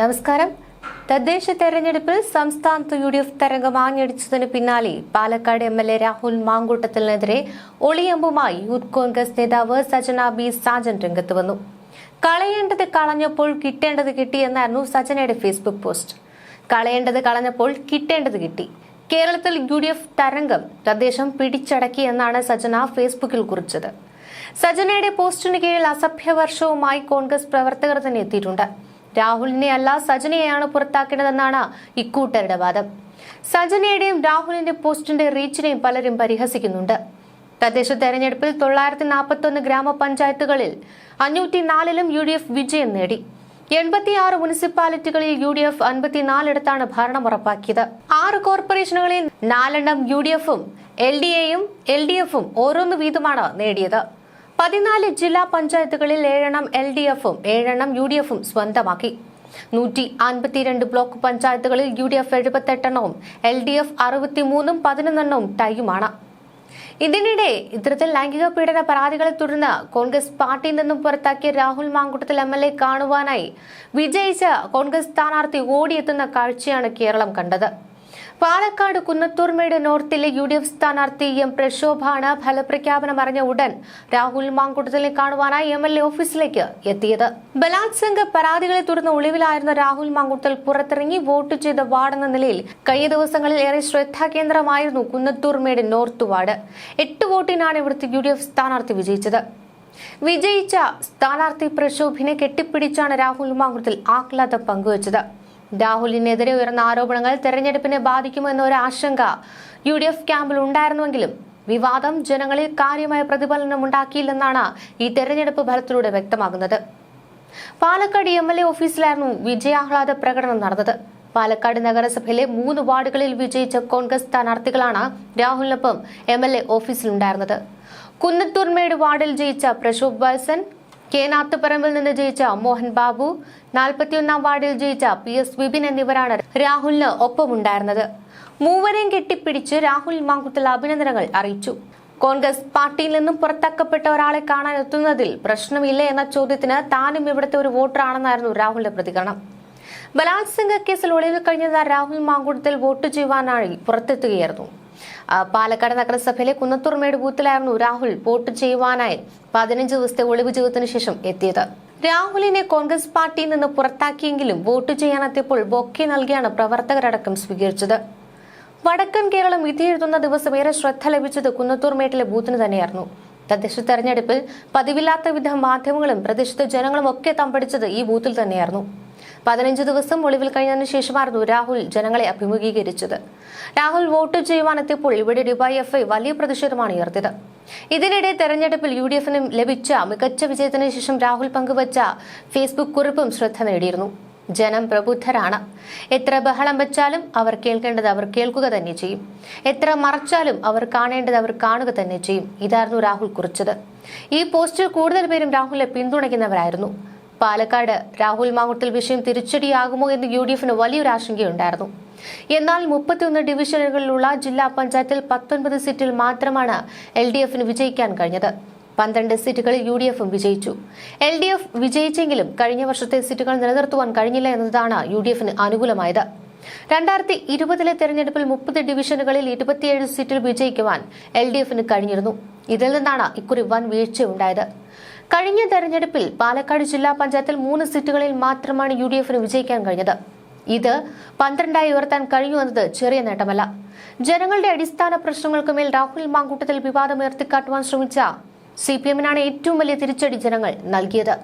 നമസ്കാരം. തദ്ദേശ തെരഞ്ഞെടുപ്പിൽ സംസ്ഥാനത്ത് UDF തരംഗം ആഞ്ഞടിച്ചതിന് പിന്നാലെ പാലക്കാട് MLA രാഹുൽ മാങ്കൂട്ടത്തിനെതിരെ ഒളിയമ്പുമായി യൂത്ത് കോൺഗ്രസ് നേതാവ് സജന ബി സാജൻ രംഗത്ത് വന്നു. കളയേണ്ടത് കളഞ്ഞപ്പോൾ കിട്ടേണ്ടത് കിട്ടി എന്നായിരുന്നു സജനയുടെ ഫേസ്ബുക്ക് പോസ്റ്റ്. കളയേണ്ടത് കളഞ്ഞപ്പോൾ കിട്ടേണ്ടത് കിട്ടി. കേരളത്തിൽ UDF തരംഗം തദ്ദേശം പിടിച്ചടക്കി എന്നാണ് സജന ഫേസ്ബുക്കിൽ കുറിച്ചത്. സജനയുടെ പോസ്റ്റിന് കീഴിൽ അസഭ്യവർഷവുമായി കോൺഗ്രസ് പ്രവർത്തകർ തന്നെ എത്തിയിട്ടുണ്ട്. രാഹുലിനെ അല്ല സജനയെയാണ് പുറത്താക്കേണ്ടതെന്നാണ് ഇക്കൂട്ടരുടെ വാദം. സജനയുടെയും രാഹുലിന്റെ പോസ്റ്റിന്റെ റീച്ചിനെയും പലരും പരിഹസിക്കുന്നുണ്ട്. തദ്ദേശ തെരഞ്ഞെടുപ്പിൽ 941 ഗ്രാമപഞ്ചായത്തുകളിൽ 504ലും UDF വിജയം നേടി. 86 മുനിസിപ്പാലിറ്റികളിൽ UDF 54ഇടത്താണ് ഭരണം ഉറപ്പാക്കിയത്. 6 കോർപ്പറേഷനുകളിൽ 4 UDFും LDAയും ഓരോന്ന് വീതമാണ് നേടിയത്. 14 ജില്ലാ പഞ്ചായത്തുകളിൽ 7 LDFും 7 UDFും സ്വന്തമാക്കി. 152 ബ്ലോക്ക് പഞ്ചായത്തുകളിൽ UDF 78 LDF 63 11 ടൈയുമാണ്. ഇതിനിടെ ഇത്തരത്തിൽ ലൈംഗിക പീഡന പരാതികളെ തുടർന്ന് കോൺഗ്രസ് പാർട്ടിയിൽ നിന്നും പുറത്താക്കിയ രാഹുൽ മാങ്കൂട്ടത്തിൽ MLA കാണുവാനായി വിജയിച്ച കോൺഗ്രസ് സ്ഥാനാർത്ഥി ഓടിയെത്തുന്ന കാഴ്ചയാണ് കേരളം കണ്ടത്. പാലക്കാട് കുന്നത്തൂർമേട് നോർത്തിലെ UDF സ്ഥാനാർത്ഥി M പ്രശോഭാണ് ഫലപ്രഖ്യാപനം അറിഞ്ഞ ഉടൻ രാഹുൽ മാങ്കൂട്ടത്തിനെ കാണുവാനായി MLA ഓഫീസിലേക്ക് എത്തിയത്. ബലാത്സംഗ പരാതികളെ തുടർന്ന് ഒളിവിലായിരുന്ന രാഹുൽ മാങ്കൂട്ടൽ പുറത്തിറങ്ങി വോട്ട് ചെയ്ത വാർഡെന്ന നിലയിൽ കഴിഞ്ഞ ദിവസങ്ങളിൽ ഏറെ ശ്രദ്ധാകേന്ദ്രമായിരുന്നു കുന്നത്തൂർമേട് നോർത്ത് വാർഡ്. 8 വോട്ടിനാണ് ഇവിടുത്തെ UDF സ്ഥാനാർത്ഥി വിജയിച്ചത്. വിജയിച്ച സ്ഥാനാർത്ഥി പ്രശോഭിനെ കെട്ടിപ്പിടിച്ചാണ് രാഹുൽ മാങ്കൂട്ടൽ ആഹ്ലാദം പങ്കുവച്ചത്. രാഹുലിനെതിരെ ഉയർന്ന ആരോപണങ്ങൾ തെരഞ്ഞെടുപ്പിനെ ബാധിക്കുമെന്നൊരു ആശങ്ക UDF ക്യാമ്പിൽ ഉണ്ടായിരുന്നുവെങ്കിലും വിവാദം ജനങ്ങളിൽ കാര്യമായ പ്രതിഫലനം ഉണ്ടാക്കിയില്ലെന്നാണ് ഈ തെരഞ്ഞെടുപ്പ് ഫലത്തിലൂടെ വ്യക്തമാകുന്നത്. പാലക്കാട് MLA ഓഫീസിലായിരുന്നു വിജയാഹ്ലാദ പ്രകടനം നടന്നത്. പാലക്കാട് നഗരസഭയിലെ 3 വാർഡുകളിൽ വിജയിച്ച കോൺഗ്രസ് സ്ഥാനാർത്ഥികളാണ് രാഹുലിനൊപ്പം MLA ഓഫീസിലുണ്ടായിരുന്നത്. കുന്നത്തൂർമേട് വാർഡിൽ ജയിച്ച പ്രശോഭ് ബൈസൻ, കേനാത്തുപറമ്പിൽ നിന്ന് ജയിച്ച മോഹൻ ബാബു, 41 വാർഡിൽ ജയിച്ച PS വിപിൻ എന്നിവരാണ് രാഹുലിന് ഒപ്പമുണ്ടായിരുന്നത്. മൂവരെയും കെട്ടിപ്പിടിച്ച് രാഹുൽ മാങ്കൂട്ടൽ അഭിനന്ദനങ്ങൾ അറിയിച്ചു. കോൺഗ്രസ് പാർട്ടിയിൽ നിന്നും പുറത്താക്കപ്പെട്ട ഒരാളെ കാണാൻ എത്തുന്നതിൽ പ്രശ്നമില്ല എന്ന ചോദ്യത്തിന് താനും ഇവിടുത്തെ ഒരു വോട്ടറാണെന്നായിരുന്നു രാഹുലിന്റെ പ്രതികരണം. ബലാത്സംഗ കേസിൽ ഒളിവിൽ കഴിഞ്ഞ രാഹുൽ മാങ്കൂട്ടത്തിൽ വോട്ട് ചെയ്യുവാനായി പുറത്തെത്തുകയായിരുന്നു. പാലക്കാട് നഗരസഭയിലെ കുന്നത്തൂർമേട് ബൂത്തിലായിരുന്നു രാഹുൽ വോട്ട് ചെയ്യുവാനായി 15 ദിവസത്തെ ഒളിവ് ജീവിതത്തിന് ശേഷം എത്തിയത്. രാഹുലിനെ കോൺഗ്രസ് പാർട്ടിയിൽ നിന്ന് പുറത്താക്കിയെങ്കിലും വോട്ട് ചെയ്യാനെത്തിയപ്പോൾ ബൊക്കെ നൽകിയാണ് പ്രവർത്തകരടക്കം സ്വീകരിച്ചത്. വടക്കൻ കേരളം വിധിയെഴുതുന്ന ദിവസം ഏറെ ശ്രദ്ധ ലഭിച്ചത് കുന്നത്തൂർമേട്ടിലെ ബൂത്തിന് തന്നെയായിരുന്നു. തദ്ദേശ തെരഞ്ഞെടുപ്പിൽ പതിവില്ലാത്ത വിധം മാധ്യമങ്ങളും പ്രദേശത്തെ ജനങ്ങളും ഒക്കെ തമ്പടിച്ചത് ഈ ബൂത്തിൽ തന്നെയായിരുന്നു. 15 ദിവസം ഒളിവിൽ കഴിഞ്ഞതിനു ശേഷമായിരുന്നു രാഹുൽ ജനങ്ങളെ അഭിമുഖീകരിച്ചത്. രാഹുൽ വോട്ട് ചെയ്യുവാനെത്തിയപ്പോൾ ഇവിടെ DYFI വലിയ പ്രതിഷേധമാണ് ഉയർത്തിയത്. ഇതിനിടെ തെരഞ്ഞെടുപ്പിൽ UDFന് ലഭിച്ച മികച്ച വിജയത്തിന് ശേഷം രാഹുൽ പങ്കുവച്ച ഫേസ്ബുക്ക് കുറിപ്പും ശ്രദ്ധ നേടിയിരുന്നു. ജനം പ്രബുദ്ധരാണ്. എത്ര ബഹളം വെച്ചാലും അവർ കേൾക്കേണ്ടത് അവർ കേൾക്കുക തന്നെ ചെയ്യും. എത്ര മറച്ചാലും അവർ കാണേണ്ടത് അവർ കാണുക തന്നെ ചെയ്യും. ഇതായിരുന്നു രാഹുൽ കുറിച്ചത്. ഈ പോസ്റ്റിൽ കൂടുതൽ പേരും രാഹുലിനെ പിന്തുണയ്ക്കുന്നവരായിരുന്നു. പാലക്കാട് രാഹുൽ മാങ്കൂട്ടൽ വിഷയം തിരിച്ചടിയാകുമോ എന്ന് UDFന് വലിയൊരു ആശങ്കയുണ്ടായിരുന്നു. എന്നാൽ 31 ഡിവിഷനുകളിലുള്ള ജില്ലാ പഞ്ചായത്തിൽ 19 സീറ്റിൽ മാത്രമാണ് LDFന് വിജയിക്കാൻ കഴിഞ്ഞത്. 12 സീറ്റുകളിൽ UDFും വിജയിച്ചു. LDF വിജയിച്ചെങ്കിലും കഴിഞ്ഞ വർഷത്തെ സീറ്റുകൾ നിലനിർത്തുവാൻ കഴിഞ്ഞില്ല എന്നതാണ് UDFന് അനുകൂലമായത്. 2020 തെരഞ്ഞെടുപ്പിൽ 30 ഡിവിഷനുകളിൽ 27 സീറ്റിൽ വിജയിക്കുവാൻ LDFന് കഴിഞ്ഞിരുന്നു. ഇതിൽ നിന്നാണ് ഇക്കുറി വൻ വീഴ്ചയുണ്ടായത്. കഴിഞ്ഞ തെരഞ്ഞെടുപ്പിൽ പാലക്കാട് ജില്ലാ പഞ്ചായത്തിൽ 3 സീറ്റുകളിൽ മാത്രമാണ് UDFന് വിജയിക്കാൻ കഴിഞ്ഞത്. ഇത് 12ആയി ഉയർത്താൻ കഴിഞ്ഞു എന്നത് ചെറിയ നേട്ടമല്ല. ജനങ്ങളുടെ അടിസ്ഥാന പ്രശ്നങ്ങൾക്ക് മേൽ രാഹുൽ മാങ്കൂട്ടത്തിൽ വിവാദം ഉയർത്തിക്കാട്ടുവാൻ ശ്രമിച്ച CPMനാണ് ഏറ്റവും വലിയ തിരിച്ചടി ജനങ്ങൾ നൽകിയത്.